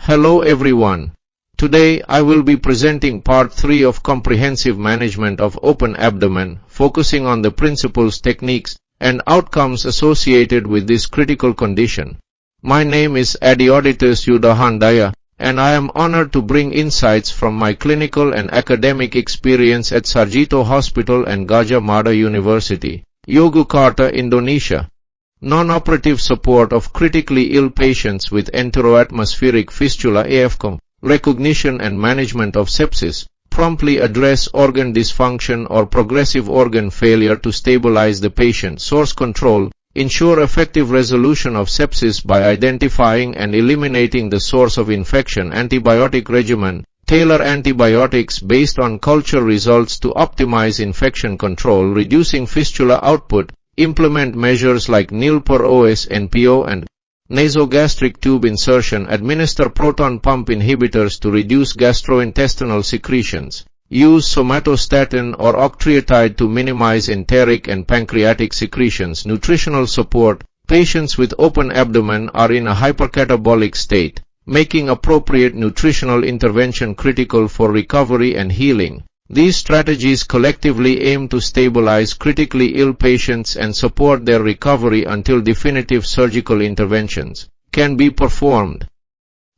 Hello everyone. Today I will be presenting part 3 of comprehensive management of open abdomen, focusing on the principles, techniques, and outcomes associated with this critical condition. My name is Adiodatus Yudahandaya, and I am honored to bring insights from my clinical and academic experience at Sarjito Hospital and Gajah Mada University, Yogyakarta, Indonesia. Non-operative support of critically ill patients with enteroatmospheric fistula AFCOM, recognition and management of sepsis, promptly address organ dysfunction or progressive organ failure to stabilize the patient, source control, ensure effective resolution of sepsis by identifying and eliminating the source of infection, antibiotic regimen, tailor antibiotics based on culture results to optimize infection control, reducing fistula output, implement measures like nil per OS NPO and nasogastric tube insertion, administer proton pump inhibitors to reduce gastrointestinal secretions, use somatostatin or octreotide to minimize enteric and pancreatic secretions, nutritional support. Patients with open abdomen are in a hypercatabolic state, making appropriate nutritional intervention critical for recovery and healing. These strategies collectively aim to stabilize critically ill patients and support their recovery until definitive surgical interventions can be performed.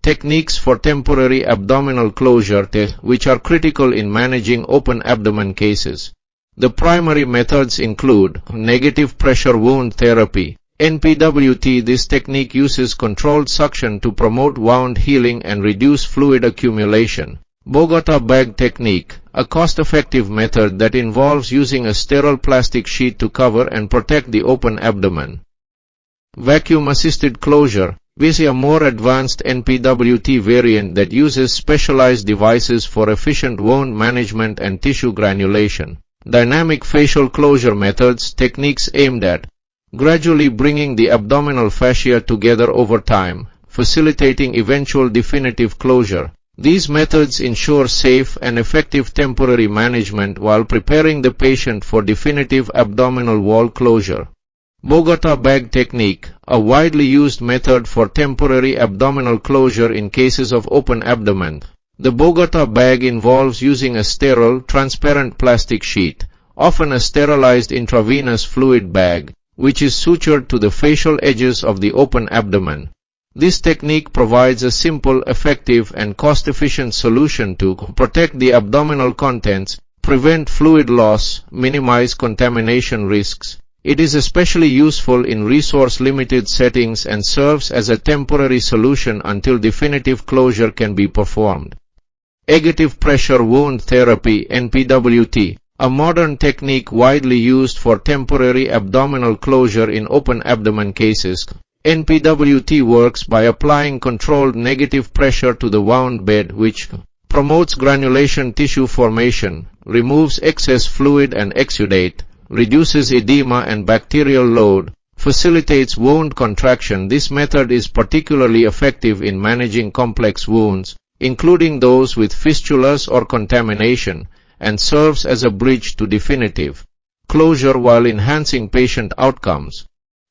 Techniques for temporary abdominal closure, which are critical in managing open abdomen cases. The primary methods include negative pressure wound therapy, NPWT. This technique uses controlled suction to promote wound healing and reduce fluid accumulation. Bogota bag technique, a cost-effective method that involves using a sterile plastic sheet to cover and protect the open abdomen. Vacuum-assisted closure, is a more advanced NPWT variant that uses specialized devices for efficient wound management and tissue granulation. Dynamic facial closure methods, techniques aimed at gradually bringing the abdominal fascia together over time, facilitating eventual definitive closure. These methods ensure safe and effective temporary management while preparing the patient for definitive abdominal wall closure. Bogota bag technique, a widely used method for temporary abdominal closure in cases of open abdomen. The Bogota bag involves using a sterile, transparent plastic sheet, often a sterilized intravenous fluid bag, which is sutured to the facial edges of the open abdomen. This technique provides a simple, effective, and cost-efficient solution to protect the abdominal contents, prevent fluid loss, minimize contamination risks. It is especially useful in resource-limited settings and serves as a temporary solution until definitive closure can be performed. Negative pressure wound therapy (NPWT), a modern technique widely used for temporary abdominal closure in open abdomen cases. NPWT works by applying controlled negative pressure to the wound bed, which promotes granulation tissue formation, removes excess fluid and exudate, reduces edema and bacterial load, facilitates wound contraction. This method is particularly effective in managing complex wounds, including those with fistulas or contamination, and serves as a bridge to definitive closure while enhancing patient outcomes.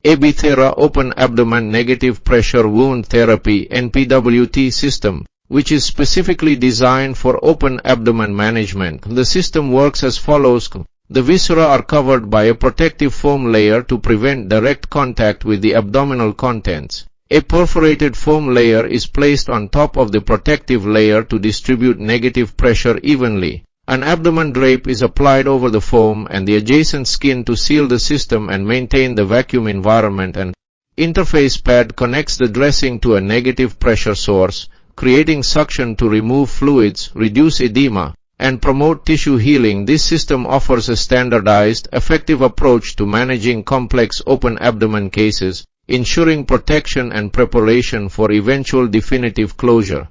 Abithera open abdomen negative pressure wound therapy (NPWT) system, which is specifically designed for open abdomen management. The system works as follows. The viscera are covered by a protective foam layer to prevent direct contact with the abdominal contents. A perforated foam layer is placed on top of the protective layer to distribute negative pressure evenly. An abdomen drape is applied over the foam and the adjacent skin to seal the system and maintain the vacuum environment. An interface pad connects the dressing to a negative pressure source, creating suction to remove fluids, reduce edema, and promote tissue healing. This system offers a standardized, effective approach to managing complex open abdomen cases, ensuring protection and preparation for eventual definitive closure.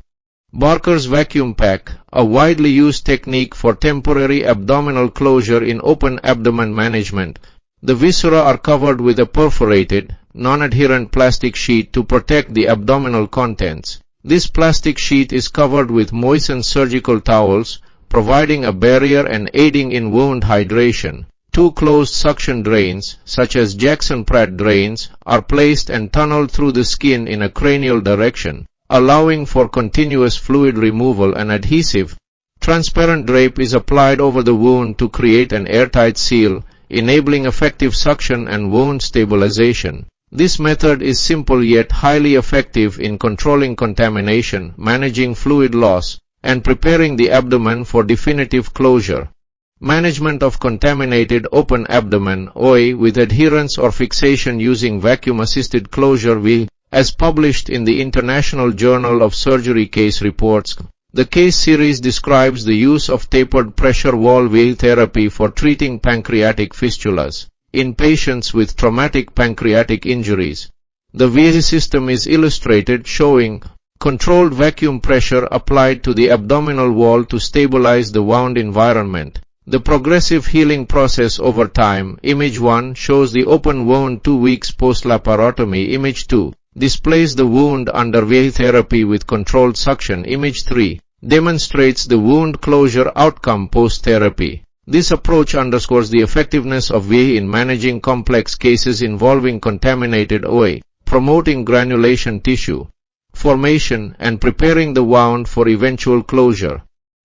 Barker's vacuum pack, a widely used technique for temporary abdominal closure in open abdomen management. The viscera are covered with a perforated, non-adherent plastic sheet to protect the abdominal contents. This plastic sheet is covered with moistened surgical towels, providing a barrier and aiding in wound hydration. Two closed suction drains, such as Jackson-Pratt drains, are placed and tunneled through the skin in a cranial direction. allowing for continuous fluid removal and adhesive. Transparent drape is applied over the wound to create an airtight seal, enabling effective suction and wound stabilization. This method is simple yet highly effective in controlling contamination, managing fluid loss, and preparing the abdomen for definitive closure. Management of contaminated open abdomen (OA) with adherence or fixation using vacuum-assisted closure (VA), as published in the International Journal of Surgery Case Reports. The case series describes the use of tapered pressure wall VA therapy for treating pancreatic fistulas in patients with traumatic pancreatic injuries. The VA system is illustrated showing controlled vacuum pressure applied to the abdominal wall to stabilize the wound environment. The progressive healing process over time. Image 1 shows the open wound 2 weeks post-laparotomy. Image 2 displays the wound under VA therapy with controlled suction. Image 3 demonstrates the wound closure outcome post-therapy. This approach underscores the effectiveness of VA in managing complex cases involving contaminated OA, promoting granulation tissue formation, and preparing the wound for eventual closure.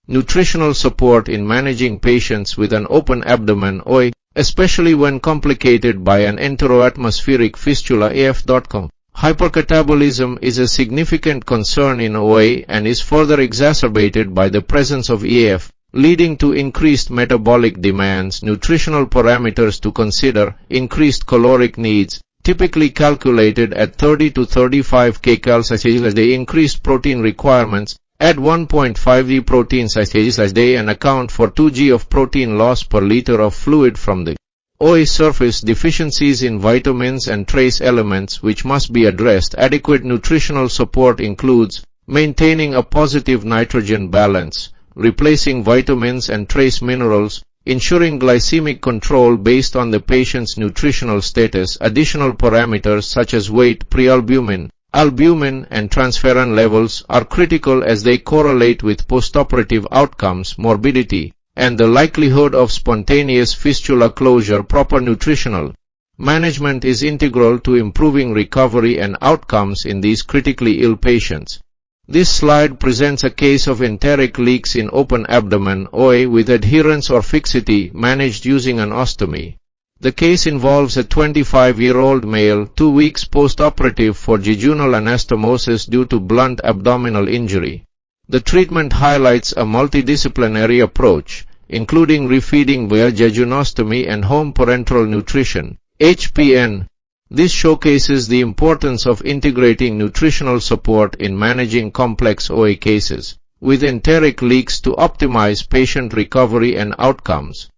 Nutritional support in managing patients with an open abdomen OA, especially when complicated by an enteroatmospheric fistula. AF.com. Hypercatabolism is a significant concern in OA and is further exacerbated by the presence of EF, leading to increased metabolic demands. Nutritional parameters to consider: increased caloric needs, typically calculated at 30 to 35 kcal a day, increased protein requirements, add 1.5 g proteins a day and account for 2 g of protein loss per liter of fluid from the OA surface. Deficiencies in vitamins and trace elements which must be addressed. Adequate nutritional support includes maintaining a positive nitrogen balance, replacing vitamins and trace minerals, ensuring glycemic control based on the patient's nutritional status. Additional parameters such as weight, prealbumin, albumin, and transferrin levels are critical as they correlate with postoperative outcomes, morbidity, and the likelihood of spontaneous fistula closure. Proper nutritional management is integral to improving recovery and outcomes in these critically ill patients. This slide presents a case of enteric leaks in open abdomen OA with adherence or fixity managed using an ostomy. The case involves a 25-year-old male 2 weeks post-operative for jejunal anastomosis due to blunt abdominal injury. The treatment highlights a multidisciplinary approach, including refeeding via jejunostomy and home parenteral nutrition (HPN). This showcases the importance of integrating nutritional support in managing complex OA cases with enteric leaks to optimize patient recovery and outcomes.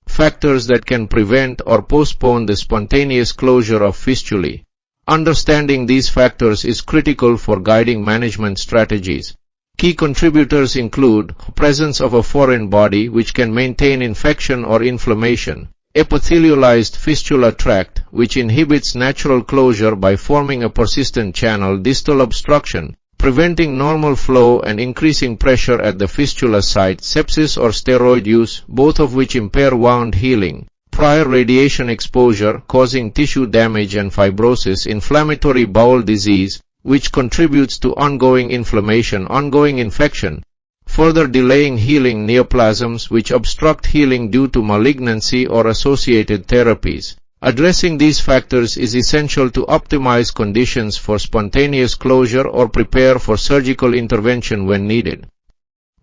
Factors that can prevent or postpone the spontaneous closure of fistulae. Understanding these factors is critical for guiding management strategies. Key contributors include presence of a foreign body which can maintain infection or inflammation, epithelialized fistula tract which inhibits natural closure by forming a persistent channel, distal obstruction, preventing normal flow and increasing pressure at the fistula site, sepsis or steroid use, both of which impair wound healing, prior radiation exposure causing tissue damage and fibrosis, inflammatory bowel disease, which contributes to ongoing inflammation, ongoing infection, further delaying healing, neoplasms which obstruct healing due to malignancy or associated therapies. Addressing these factors is essential to optimize conditions for spontaneous closure or prepare for surgical intervention when needed.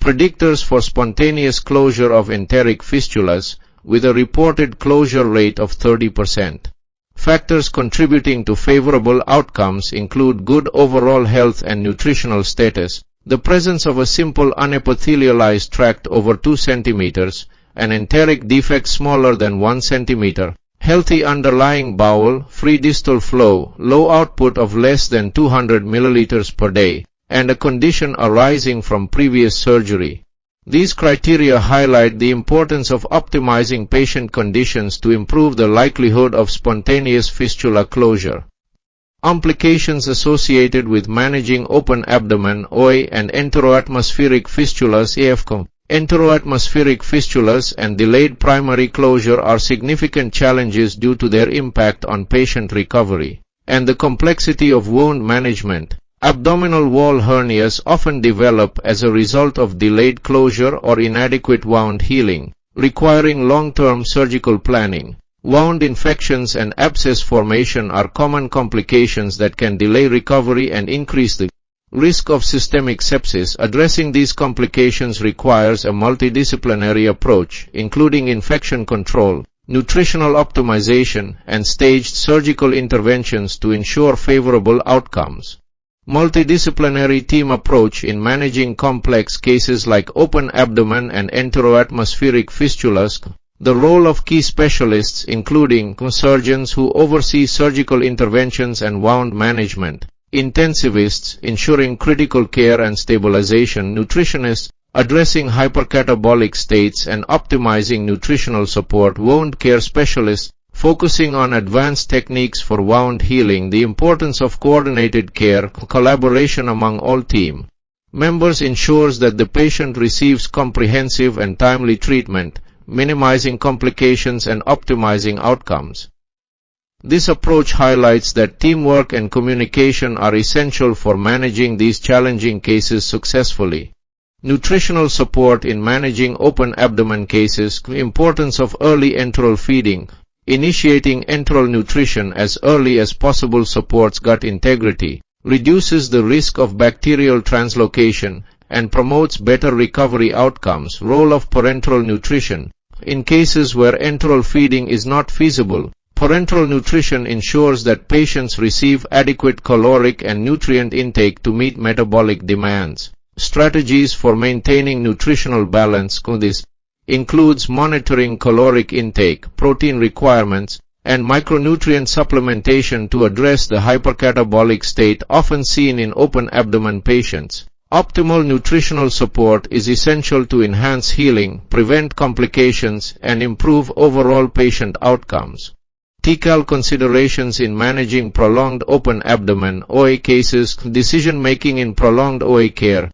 Predictors for spontaneous closure of enteric fistulas with a reported closure rate of 30%. Factors contributing to favorable outcomes include good overall health and nutritional status, the presence of a simple unepithelialized tract over 2 cm, an enteric defect smaller than 1 cm, healthy underlying bowel, free distal flow, low output of less than 200 milliliters per day, and a condition arising from previous surgery. These criteria highlight the importance of optimizing patient conditions to improve the likelihood of spontaneous fistula closure. Complications associated with managing open abdomen OA and enteroatmospheric fistulas (AFCO). Enteroatmospheric fistulas and delayed primary closure are significant challenges due to their impact on patient recovery and the complexity of wound management. Abdominal wall hernias often develop as a result of delayed closure or inadequate wound healing, requiring long-term surgical planning. Wound infections and abscess formation are common complications that can delay recovery and increase the risk of systemic sepsis. Addressing these complications requires a multidisciplinary approach, including infection control, nutritional optimization, and staged surgical interventions to ensure favorable outcomes. Multidisciplinary team approach in managing complex cases like open abdomen and enteroatmospheric fistulas. The role of key specialists, including surgeons who oversee surgical interventions and wound management, intensivists ensuring critical care and stabilization, nutritionists addressing hypercatabolic states and optimizing nutritional support, wound care specialists focusing on advanced techniques for wound healing. The importance of coordinated care, collaboration among all team members ensures that the patient receives comprehensive and timely treatment, minimizing complications and optimizing outcomes. This approach highlights that teamwork and communication are essential for managing these challenging cases successfully. Nutritional support in managing open abdomen cases. The importance of early enteral feeding. Initiating enteral nutrition as early as possible supports gut integrity, reduces the risk of bacterial translocation, and promotes better recovery outcomes. Role of parenteral nutrition. In cases where enteral feeding is not feasible, parenteral nutrition ensures that patients receive adequate caloric and nutrient intake to meet metabolic demands. Strategies for maintaining nutritional balance. This includes monitoring caloric intake, protein requirements, and micronutrient supplementation to address the hypercatabolic state often seen in open abdomen patients. Optimal nutritional support is essential to enhance healing, prevent complications, and improve overall patient outcomes. TCAL considerations in managing prolonged open abdomen (OA) cases. Decision-making in prolonged OA care.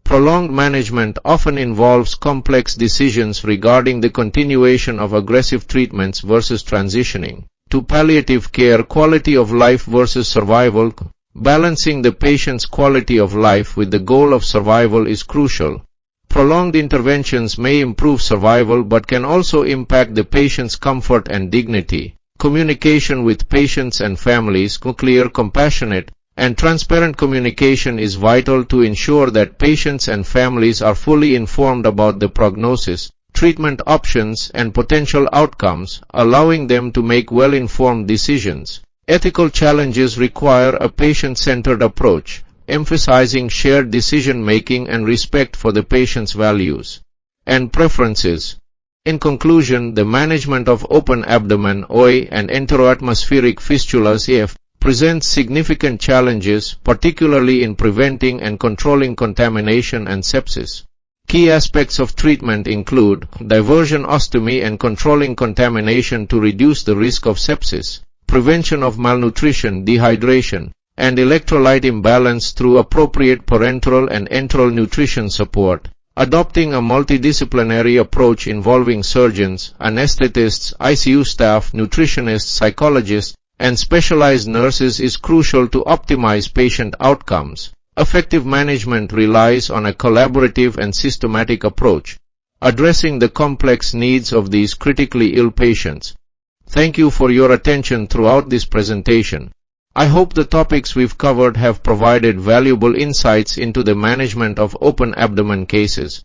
Prolonged management often involves complex decisions regarding the continuation of aggressive treatments versus transitioning to palliative care, quality of life versus survival. Balancing the patient's quality of life with the goal of survival is crucial. Prolonged interventions may improve survival but can also impact the patient's comfort and dignity. Communication with patients and families. Clear, compassionate, and transparent communication is vital to ensure that patients and families are fully informed about the prognosis, treatment options, and potential outcomes, allowing them to make well-informed decisions. Ethical challenges require a patient-centered approach, emphasizing shared decision-making and respect for the patient's values and preferences. In conclusion, the management of open abdomen (OA) and enteroatmospheric fistulas (EF) presents significant challenges, particularly in preventing and controlling contamination and sepsis. Key aspects of treatment include diversion ostomy and controlling contamination to reduce the risk of sepsis, prevention of malnutrition, dehydration, and electrolyte imbalance through appropriate parenteral and enteral nutrition support. Adopting a multidisciplinary approach involving surgeons, anesthetists, ICU staff, nutritionists, psychologists, and specialized nurses is crucial to optimize patient outcomes. Effective management relies on a collaborative and systematic approach, addressing the complex needs of these critically ill patients. Thank you for your attention throughout this presentation. I hope the topics we've covered have provided valuable insights into the management of open abdomen cases.